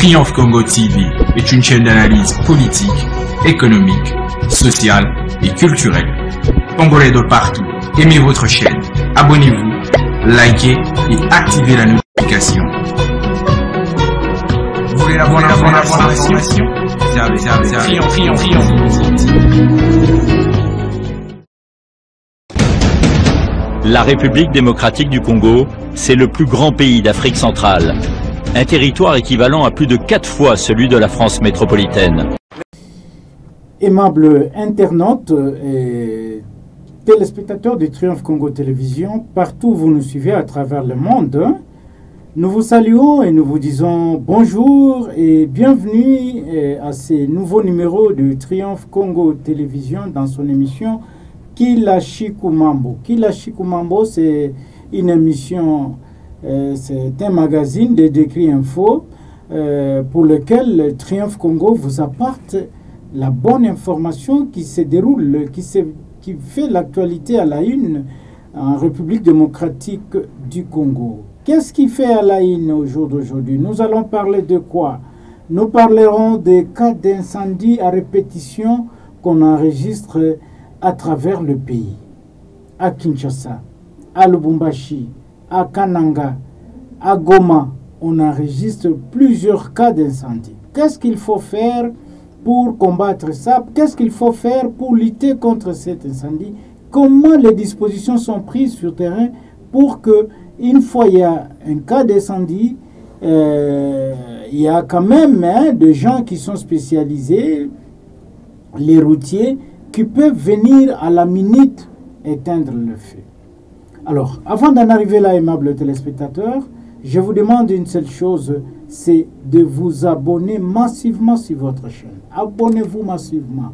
Triomphe Congo TV est une chaîne d'analyse politique, économique, sociale et culturelle. Congolais de partout, aimez votre chaîne, abonnez-vous, likez et activez la notification. Vous voulez la bonne information? La République démocratique du Congo, c'est le plus grand pays d'Afrique centrale. Un territoire équivalent à plus de 4 fois celui de la France métropolitaine. Aimables internautes et téléspectateurs de Triomphe Congo Télévision, partout où vous nous suivez à travers le monde, nous vous saluons et nous vous disons bonjour et bienvenue à ce nouveau numéro de Triomphe Congo Télévision dans son émission Kila Chikumambo. Kila Chikumambo, c'est une émission, c'est un magazine de décrit info pour lequel Triomphe Congo vous apporte la bonne information qui se déroule, qui fait l'actualité à la une en République démocratique du Congo. Qu'est-ce qui fait à la une au jour d'aujourd'hui? Nous allons parler de quoi? Nous parlerons des cas d'incendie à répétition qu'on enregistre à travers le pays. À Kinshasa, à Lubumbashi, à Kananga, à Goma, on enregistre plusieurs cas d'incendie. Qu'est-ce qu'il faut faire pour combattre ça? Qu'est-ce qu'il faut faire pour lutter contre cet incendie? Comment les dispositions sont prises sur terrain pour que, une fois il y a un cas d'incendie, il y a quand même des gens qui sont spécialisés, les routiers, qui peuvent venir à la minute éteindre le feu. Alors, avant d'en arriver là, aimables téléspectateurs, je vous demande une seule chose, c'est de vous abonner massivement sur votre chaîne. Abonnez-vous massivement.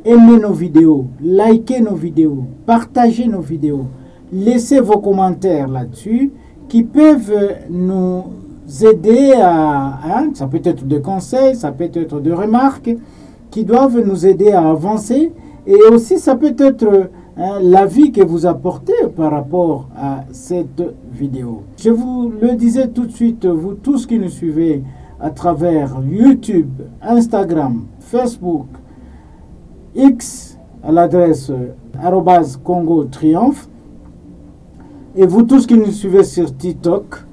Aimez nos vidéos, likez nos vidéos, partagez nos vidéos. Laissez vos commentaires là-dessus qui peuvent nous aider à... ça peut être des conseils, ça peut être des remarques qui doivent nous aider à avancer. Et aussi, ça peut être l'avis que vous apportez par rapport à cette vidéo. Je vous le disais tout de suite, vous tous qui nous suivez à travers YouTube, Instagram, Facebook, X, à l'adresse @Congo Triomphe, et vous tous qui nous suivez sur TikTok,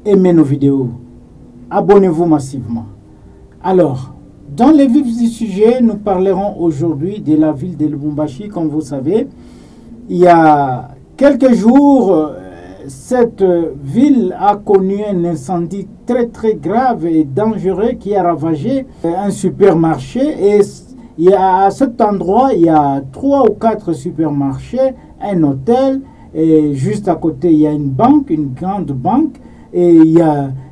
aimez nos vidéos, abonnez-vous massivement. Alors, dans le vif du sujet, nous parlerons aujourd'hui de la ville de Lubumbashi. Comme vous savez, il y a quelques jours, cette ville a connu un incendie très très grave et dangereux qui a ravagé un supermarché. Et à cet endroit, il y a 3 ou 4 supermarchés, un hôtel, et juste à côté, il y a une banque, une grande banque. Et il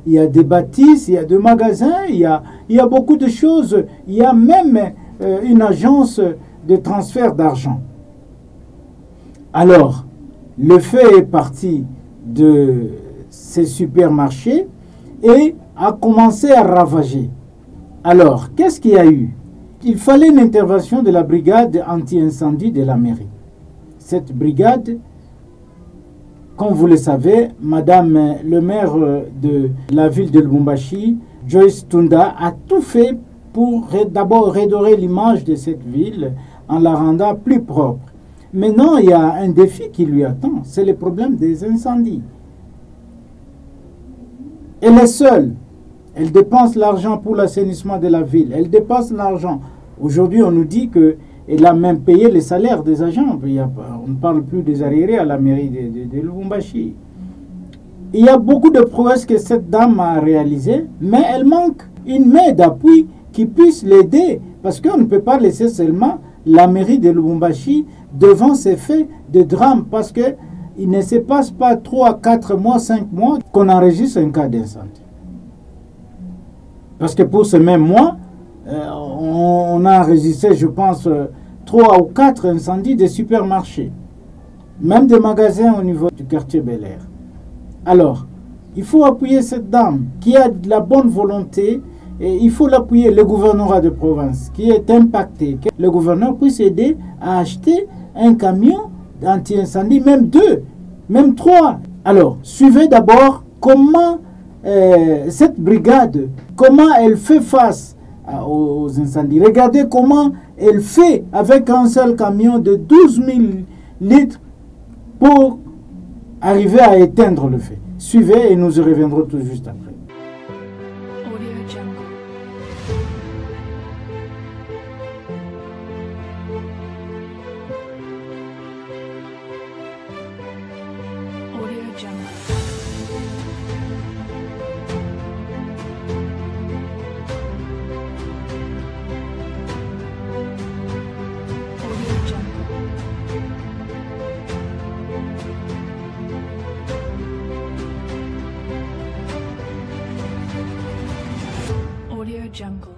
y a des bâtisses, il y a des magasins, il y a beaucoup de choses. Il y a même une agence de transfert d'argent. Alors, le feu est parti de ces supermarchés et a commencé à ravager. Alors, qu'est-ce qu'il y a eu? Il fallait une intervention de la brigade anti-incendie de la mairie. Cette brigade, comme vous le savez, Madame le maire de la ville de Lubumbashi, Joyce Tunda, a tout fait pour d'abord redorer l'image de cette ville en la rendant plus propre. Maintenant, il y a un défi qui lui attend, c'est le problème des incendies. Elle est seule. Elle dépense l'argent pour l'assainissement de la ville. Elle dépense l'argent. Aujourd'hui, on nous dit qu'elle a même payé les salaires des agents. On ne parle plus des arriérés à la mairie de Lubumbashi. Il y a beaucoup de prouesses que cette dame a réalisées, mais elle manque une main d'appui qui puisse l'aider. Parce qu'on ne peut pas laisser seulement la mairie de Lubumbashi devant ces faits de drame. Parce qu'il ne se passe pas 3, 4 mois, 5 mois qu'on enregistre un cas d'incendie. Parce que pour ce même mois, on a enregistré, je pense, 3 ou 4 incendies de supermarchés. Même des magasins au niveau du quartier Bel Air. Alors, il faut appuyer cette dame qui a de la bonne volonté. Et il faut l'appuyer, le gouvernorat de province qui est impacté. Que le gouverneur puisse aider à acheter un camion anti-incendie, même 2, même 3. Alors, suivez d'abord comment cette brigade, comment elle fait face aux incendies. Regardez comment elle fait avec un seul camion de 12 000 litres pour arriver à éteindre le feu. Suivez et nous y reviendrons tout juste après. Audio Jungle. Audio Jungle.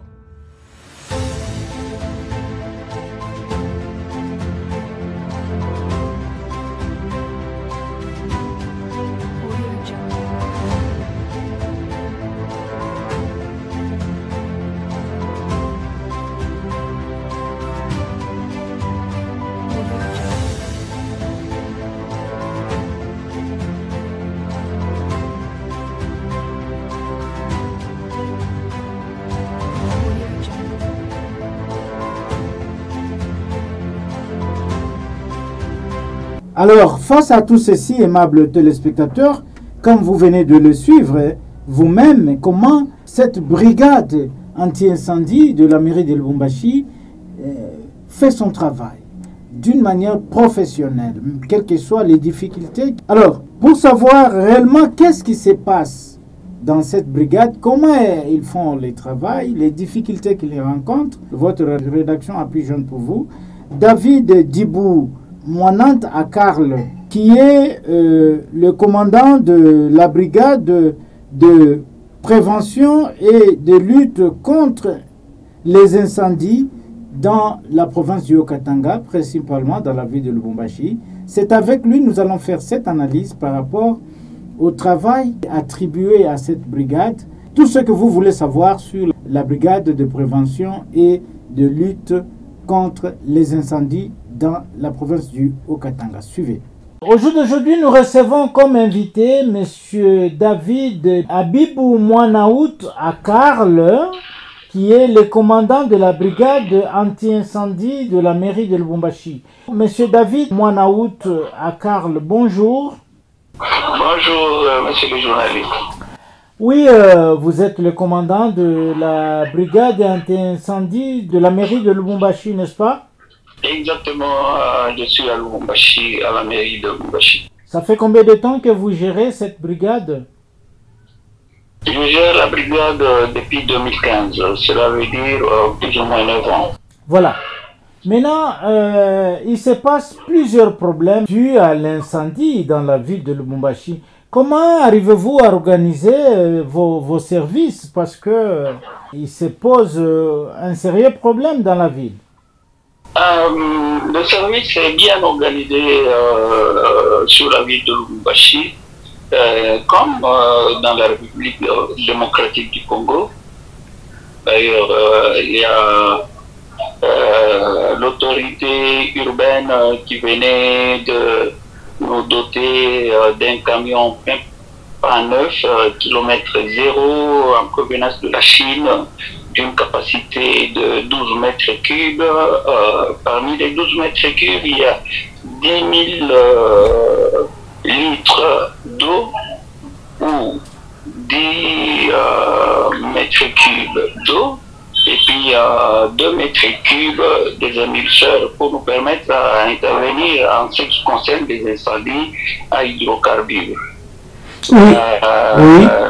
Alors, face à tout ceci, aimables téléspectateurs, comme vous venez de le suivre vous-même, comment cette brigade anti-incendie de la mairie de Lubumbashi fait son travail d'une manière professionnelle, quelles que soient les difficultés. Alors, pour savoir réellement qu'est-ce qui se passe dans cette brigade, comment ils font le travail, les difficultés qu'ils rencontrent, votre rédaction appuie jeune pour vous. David Dibou Moinante à Karl, qui est le commandant de la brigade de prévention et de lutte contre les incendies dans la province du Haut-Katanga, principalement dans la ville de Lubumbashi. C'est avec lui que nous allons faire cette analyse par rapport au travail attribué à cette brigade, tout ce que vous voulez savoir sur la brigade de prévention et de lutte contre les incendies dans la province du Haut-Katanga. Suivez. Au jour d'aujourd'hui, nous recevons comme invité M. David Abibou Moinaout à Karl, qui est le commandant de la brigade anti-incendie de la mairie de Lubumbashi. M. David Moinaout à Karl, bonjour. Bonjour, monsieur le journaliste. Oui, vous êtes le commandant de la brigade anti-incendie de la mairie de Lubumbashi, n'est-ce pas? Exactement, je suis à Lubumbashi, à la mairie de Lubumbashi. Ça fait combien de temps que vous gérez cette brigade? Je gère la brigade depuis 2015, cela veut dire plus ou moins 9 ans. Voilà. Maintenant, il se passe plusieurs problèmes dus à l'incendie dans la ville de Lubumbashi. Comment arrivez-vous à organiser vos services? Parce que il se pose un sérieux problème dans la ville. Le service est bien organisé sur la ville de Lubumbashi, comme dans la République démocratique du Congo. D'ailleurs, il y a l'autorité urbaine qui venait de nous doter d'un camion pas neuf, kilomètre zéro, en provenance de la Chine, d'une capacité de 12 mètres cubes. Parmi les 12 mètres cubes, il y a 10 000 litres d'eau ou 10 mètres cubes d'eau, et puis 2 mètres cubes des émulseurs pour nous permettre d'intervenir en ce qui concerne les incendies à hydrocarbures. Oui.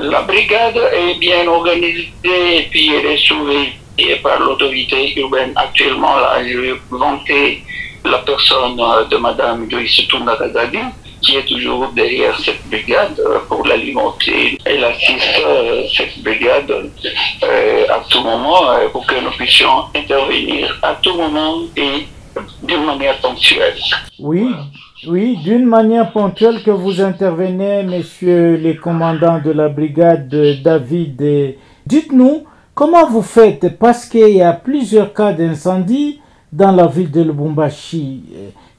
La brigade est bien organisée et puis elle est surveillée par l'autorité urbaine. Actuellement, là, je vais vanter la personne de Madame Joyce Tounda-Kazadi, qui est toujours derrière cette brigade pour l'alimenter. Elle assiste cette brigade à tout moment pour que nous puissions intervenir à tout moment et d'une manière ponctuelle. Oui. Oui, d'une manière ponctuelle que vous intervenez, messieurs les commandants de la brigade David. Dites-nous, comment vous faites? Parce qu'il y a plusieurs cas d'incendie dans la ville de Lubumbashi.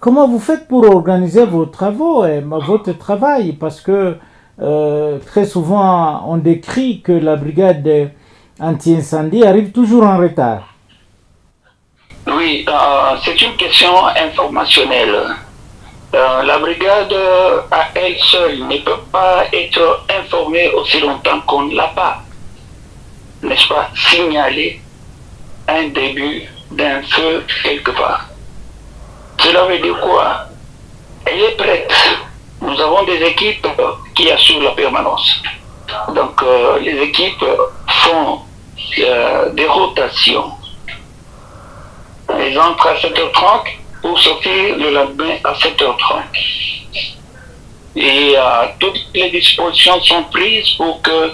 Comment vous faites pour organiser vos travaux, votre travail? Parce que très souvent on décrit que la brigade anti-incendie arrive toujours en retard. Oui, c'est une question informationnelle. La brigade à elle seule ne peut pas être informée aussi longtemps qu'on ne l'a pas, n'est-ce pas, signalé un début d'un feu quelque part. Cela veut dire quoi? Elle est prête. Nous avons des équipes qui assurent la permanence. Donc les équipes font des rotations. Elles entrent à 7h30 pour sortir le lendemain à 7h30. Et toutes les dispositions sont prises pour que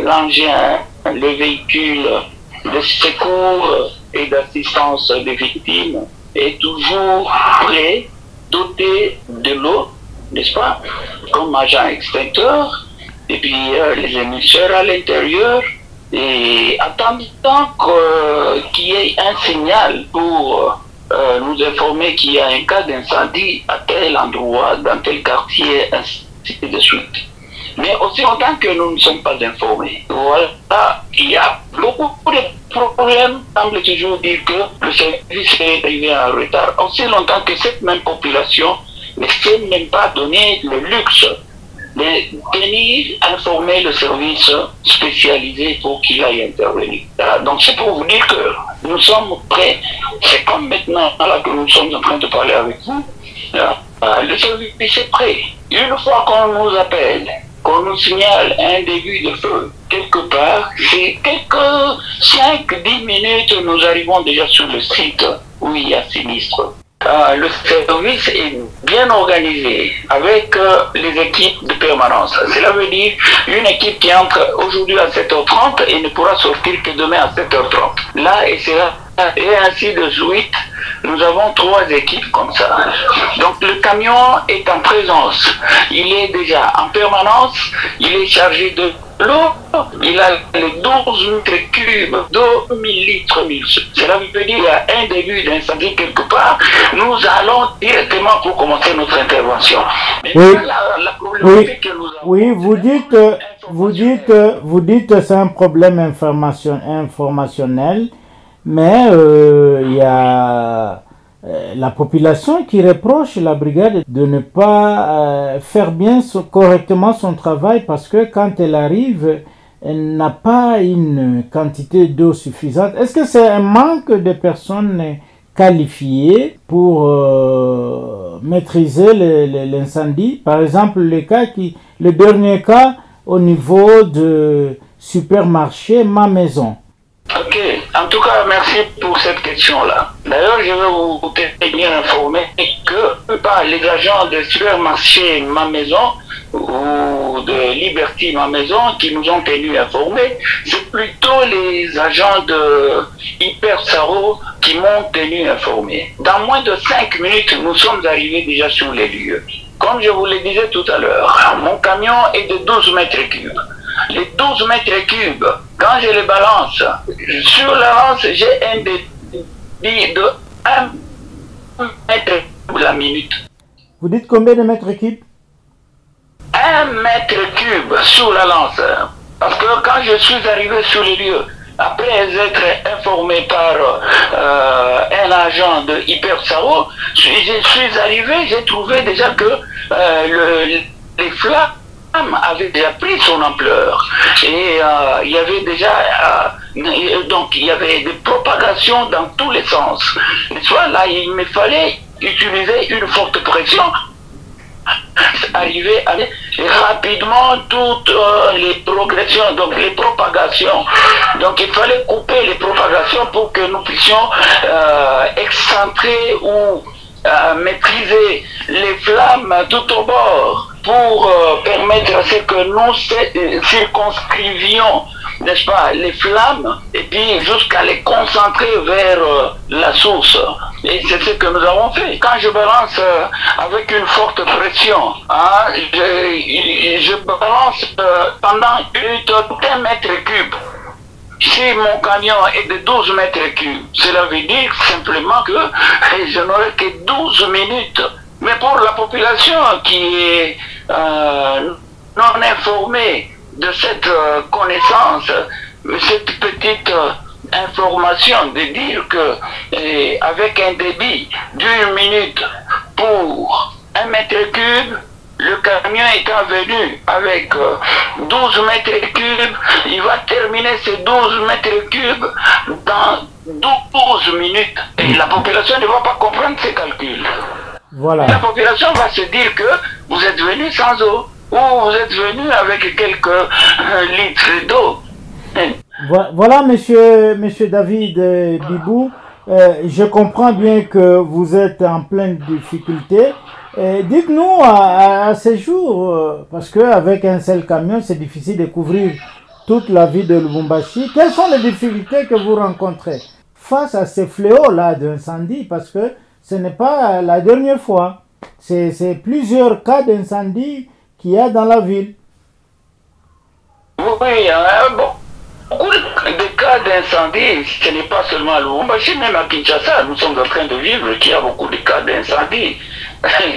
l'engin, le véhicule de secours et d'assistance des victimes est toujours prêt, doté de l'eau, n'est-ce pas, comme agent extincteur, et puis les émisseurs à l'intérieur, et attendant qu'il y ait un signal pour nous informer qu'il y a un cas d'incendie à tel endroit, dans tel quartier, ainsi de suite. Mais aussi longtemps que nous ne sommes pas informés, voilà, il y a beaucoup de problèmes, semble toujours dire que le service est arrivé en retard. Aussi longtemps que cette même population ne s'est même pas donné le luxe de venir informer le service spécialisé pour qu'il aille intervenir. Donc c'est pour vous dire que nous sommes prêts. C'est comme maintenant là, que nous sommes en train de parler avec vous. Le service est prêt. Une fois qu'on nous appelle, qu'on nous signale un début de feu quelque part, c'est quelques 5-10 minutes, nous arrivons déjà sur le site où il y a sinistre. Le service est bien organisé avec les équipes de permanence. Cela veut dire une équipe qui entre aujourd'hui à 7h30 et ne pourra sortir que demain à 7h30. Là, et ainsi de suite, nous avons 3 équipes comme ça. Donc le camion est en présence. Il est déjà en permanence, il est chargé de l'eau, il a les 12 mètres cubes d'eau 1000 litres. Cela veut dire qu'il y a un début d'incendie quelque part. Nous allons directement pour commencer notre intervention. Mais oui, la problématique que nous avons, oui, vous dites que c'est un problème informationnel, mais il y a la population qui reproche la brigade de ne pas faire bien correctement son travail parce que quand elle arrive, elle n'a pas une quantité d'eau suffisante. Est-ce que c'est un manque de personnes qualifiées pour maîtriser l'incendie? Par exemple, le dernier cas au niveau de supermarché Ma Maison. Ok, en tout cas, merci pour cette question-là. D'ailleurs, je vais vous tenir informé que les agents de supermarché Ma Maison ou de Liberty Ma Maison qui nous ont tenus informés, c'est plutôt les agents de Hyper Saro qui m'ont tenu informé. Dans moins de 5 minutes, nous sommes arrivés déjà sur les lieux. Comme je vous le disais tout à l'heure, mon camion est de 12 mètres cubes. Les 12 mètres cubes, quand je les balance, sur la lance, j'ai un débit de 1 mètre cube la minute. Vous dites combien de mètres cubes? 1 mètre cube sur la lance. Parce que quand je suis arrivé sur les lieux, après être informé par un agent de Hyper Saro, je suis arrivé, j'ai trouvé déjà que les flammes avait déjà pris son ampleur et il y avait déjà donc il y avait des propagations dans tous les sens. Soit là il me fallait utiliser une forte pression, arriver à rapidement toutes les progressions, donc les propagations. Donc il fallait couper les propagations pour que nous puissions excentrer ou maîtriser les flammes tout au bord pour permettre à ce que nous circonscrivions, n'est-ce pas, les flammes et puis jusqu'à les concentrer vers la source. Et c'est ce que nous avons fait. Quand je balance avec une forte pression, hein, je balance pendant 1 mètre cube. Si mon camion est de 12 mètres cubes, cela veut dire simplement que je n'aurai que 12 minutes. Mais pour la population qui est non informés de cette connaissance, cette petite information de dire que avec un débit d'une minute pour 1 mètre cube, le camion étant venu avec 12 mètres cubes, il va terminer ces 12 mètres cubes dans 12 minutes. Et la population ne va pas comprendre ces calculs. Voilà. La population va se dire que vous êtes venu sans eau, ou vous êtes venu avec quelques litres d'eau. Voilà, monsieur David Bibou, je comprends bien que vous êtes en pleine difficulté. Dites-nous à ces jours, parce qu'avec un seul camion, c'est difficile de couvrir toute la ville de Lubumbashi. Quelles sont les difficultés que vous rencontrez face à ces fléaux-là d'incendie? Parce que ce n'est pas la dernière fois. C'est plusieurs cas d'incendie qu'il y a dans la ville. Oui, bon. Beaucoup de cas d'incendie, ce n'est pas seulement à Lubumbashi, même à Kinshasa, nous sommes en train de vivre qu'il y a beaucoup de cas d'incendie.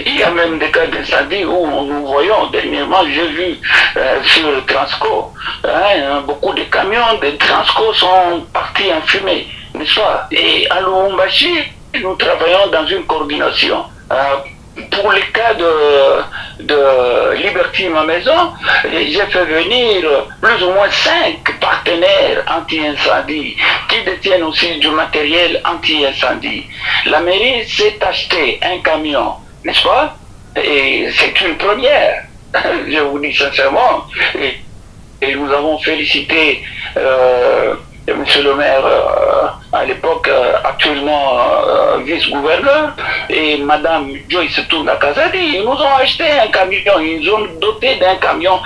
Il y a même des cas d'incendie où nous voyons, dernièrement j'ai vu sur le Transco, beaucoup de camions de Transco sont partis en fumée, n'est-ce pas? Et à Lubumbashi, nous travaillons dans une coordination. Pour les cas de Liberty Ma Maison, j'ai fait venir plus ou moins 5 partenaires anti-incendie qui détiennent aussi du matériel anti-incendie. La mairie s'est acheté un camion, n'est-ce pas? Et c'est une première, je vous dis sincèrement. Et nous avons félicité monsieur le maire, à l'époque actuellement vice-gouverneur, et madame Joyce Tunda Kazadi. Ils nous ont acheté un camion, ils ont doté d'un camion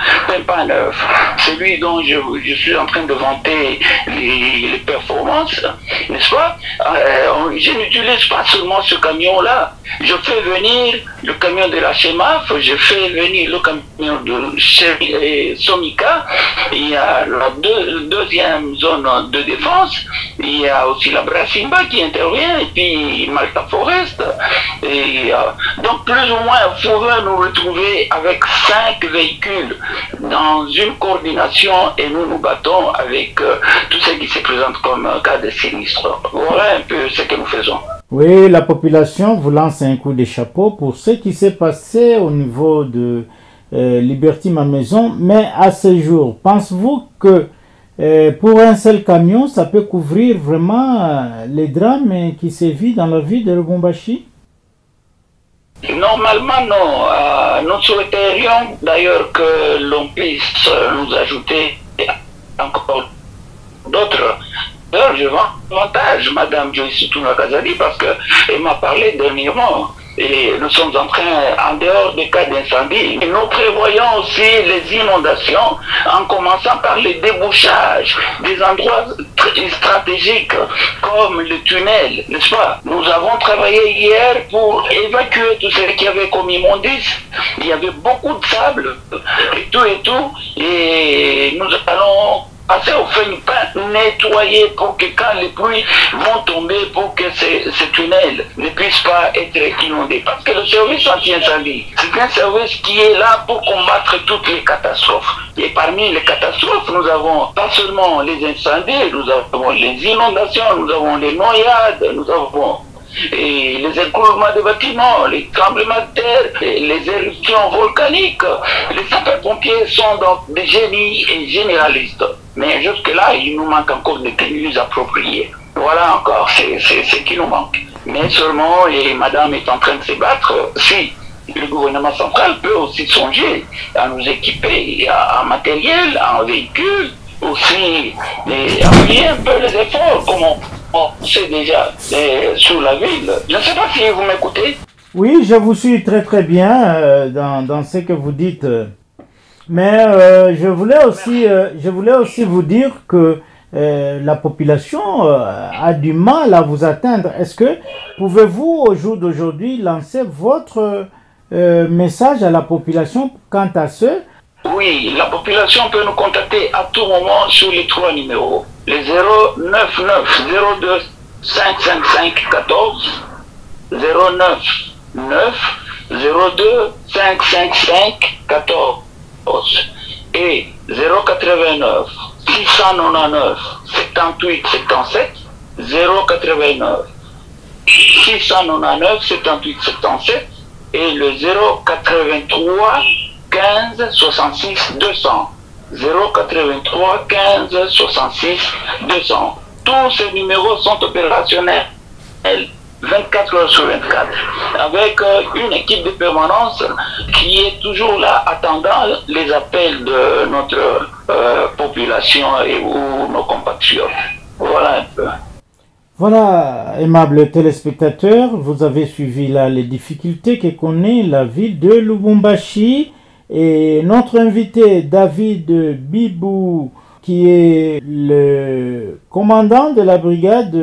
pas neuf. Celui dont je suis en train de vanter les performances, n'est-ce pas? Je n'utilise pas seulement ce camion-là. Je fais venir le camion de la CHEMAF, je fais venir le camion de Somika, il y a la deuxième zone de défense, il y a aussi la Brassimba qui intervient, et puis Malta Forest. Et, donc plus ou moins, il faudrait nous retrouver avec 5 véhicules dans une coordination, et nous nous battons avec tout ce qui se présente comme cas de sinistre. Voilà un peu ce que nous faisons. Oui, la population vous lance un coup de chapeau pour ce qui s'est passé au niveau de Liberty Ma Maison. Mais à ce jour, pensez-vous que pour un seul camion, ça peut couvrir vraiment les drames qui sévissent dans la ville de Lubumbashi? Normalement, non. Nous souhaiterions d'ailleurs que l'on puisse nous ajouter encore d'autres. Je vends davantage Madame Joyce Tuna Kazadi parce qu'elle m'a parlé dernièrement. Et nous sommes en train, en dehors des cas d'incendie, nous prévoyons aussi les inondations en commençant par les débouchages des endroits stratégiques comme le tunnel, n'est-ce pas? Nous avons travaillé hier pour évacuer tout ce qu'il y avait comme immondice. Il y avait beaucoup de sable et tout, et nous allons passer au fin nettoyer pour que quand les pluies vont tomber, pour que ce tunnel ne puisse pas être inondé. Parce que le service anti-incendie, c'est un service qui est là pour combattre toutes les catastrophes. Et parmi les catastrophes, nous avons pas seulement les incendies, nous avons les inondations, nous avons les noyades, nous avons et les écroulements de bâtiments, les tremblements de terre, les éruptions volcaniques. Les sapeurs-pompiers sont donc des génies et généralistes. Mais jusque-là, il nous manque encore des tenues appropriées. Voilà encore, c'est ce qui nous manque. Mais seulement, et madame est en train de se battre, si le gouvernement central peut aussi songer à nous équiper en matériel, en véhicules, aussi, et appuyer un peu les efforts, comme on sait déjà sur la ville. Je ne sais pas si vous m'écoutez. Oui, je vous suis très très bien dans ce que vous dites. Mais je voulais aussi vous dire que la population a du mal à vous atteindre. Est-ce que pouvez-vous au jour d'aujourd'hui lancer votre message à la population quant à ce? Oui, la population peut nous contacter à tout moment sur les 3 numéros. Les 099 02 555 14, 09 9 02 555 14. et 089 699 78 77 089 699 78 77 et le 083 15 66 200 083 15 66 200. Tous ces numéros sont opérationnels 24 heures sur 24 avec une équipe de permanence qui est toujours là attendant les appels de notre population ou nos compatriotes. Voilà un peu. Voilà, aimables téléspectateurs, vous avez suivi là les difficultés que connaît la ville de Lubumbashi et notre invité David Bibou, qui est le commandant de la brigade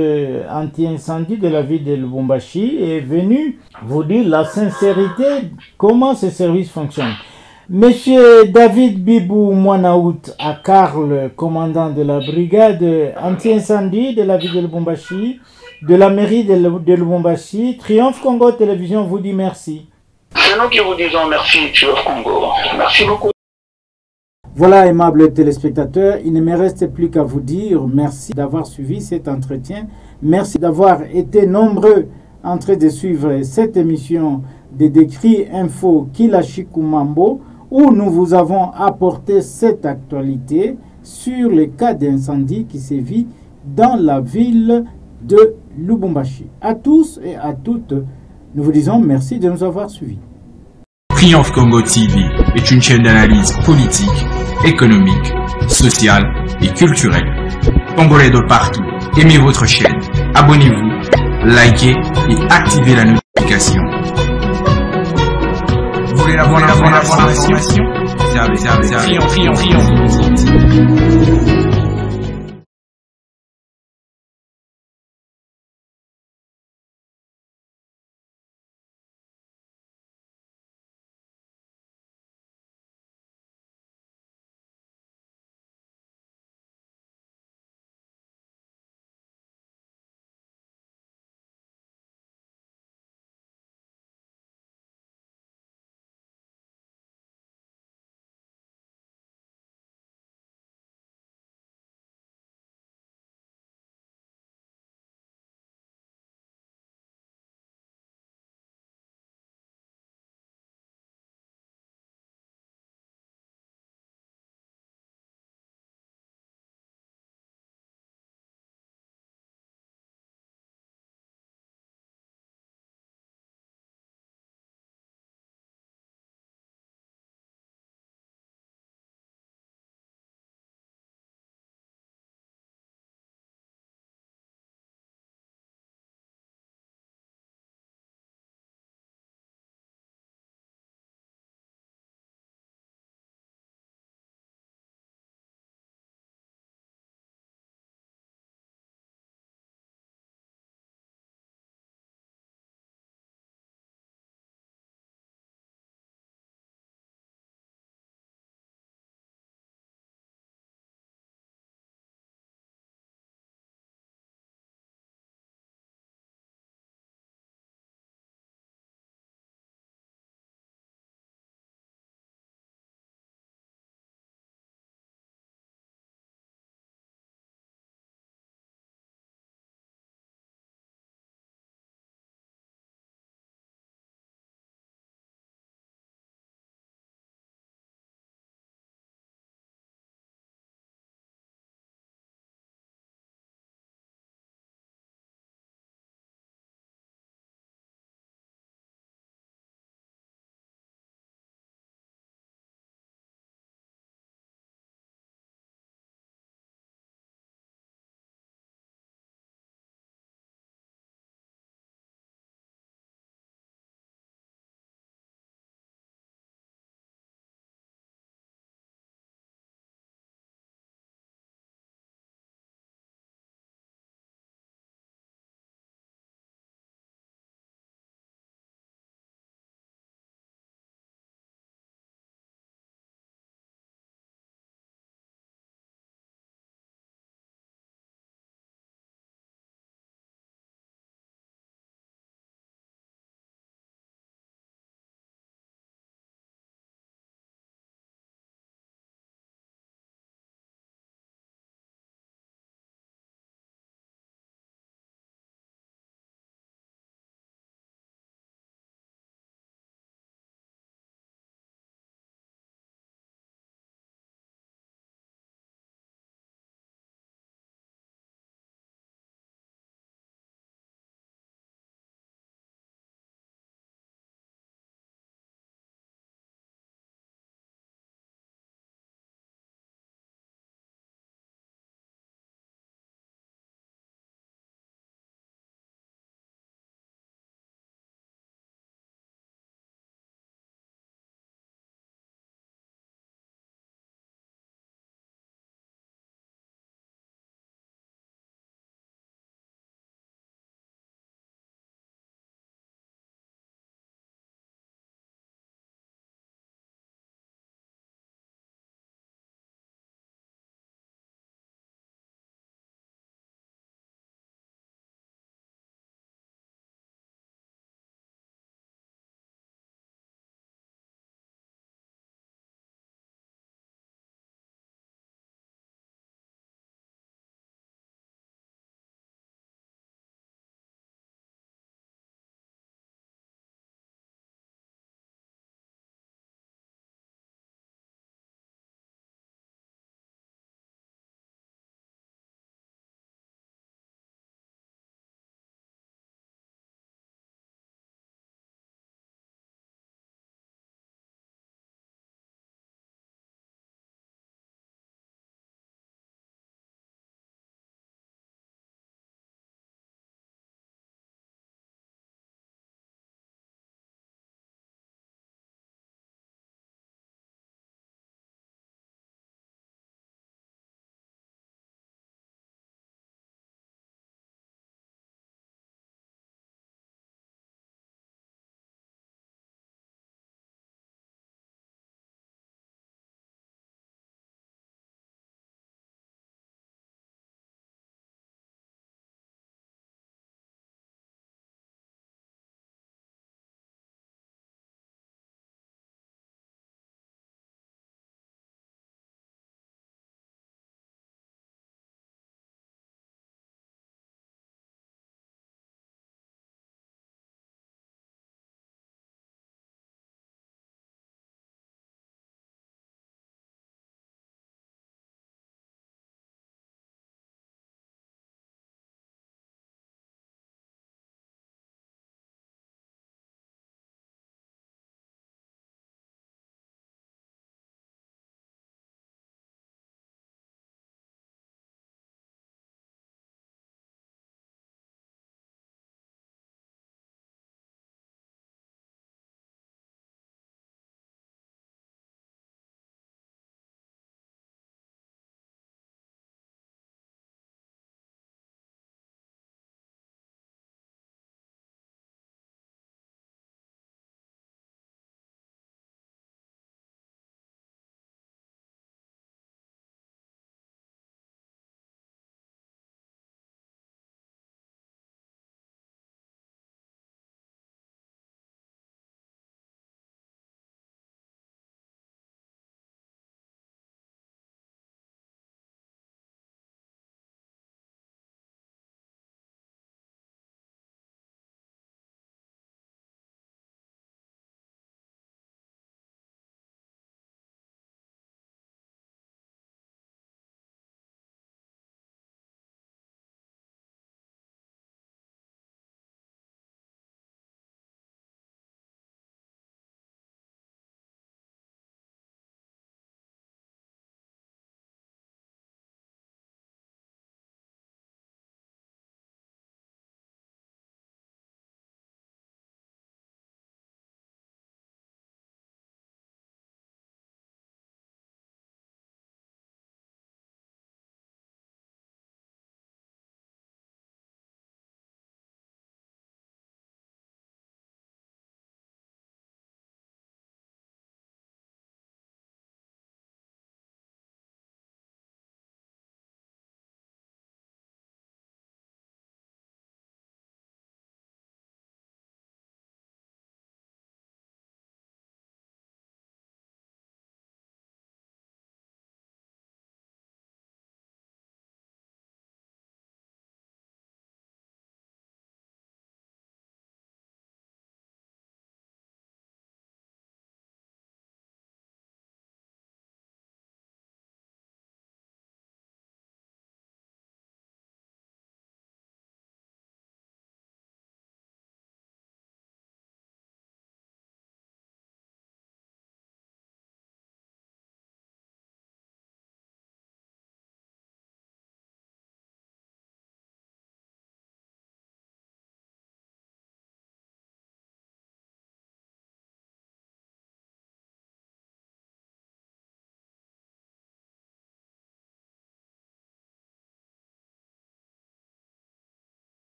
anti-incendie de la ville de Lubumbashi, est venu vous dire la sincérité, comment ces services fonctionnent. Monsieur David Bibou Mwanaout Akarl, commandant de la brigade anti-incendie de la ville de Lubumbashi, de la mairie de Lubumbashi, Triomphe Congo Télévision vous dit merci. C'est nous qui vous disons merci, Triomphe Congo. Merci beaucoup. Voilà, aimables téléspectateurs, il ne me reste plus qu'à vous dire merci d'avoir suivi cet entretien. Merci d'avoir été nombreux en train de suivre cette émission de Décrit Info Kilashikumambo, où nous vous avons apporté cette actualité sur les cas d'incendie qui sévit dans la ville de Lubumbashi. À tous et à toutes, nous vous disons merci de nous avoir suivis. Triomphe Congo TV est une chaîne d'analyse politique, économique, sociale et culturelle. Congolais de partout, aimez votre chaîne, abonnez-vous, likez et activez la notification. Vous voulez la bonne information? Triomphe.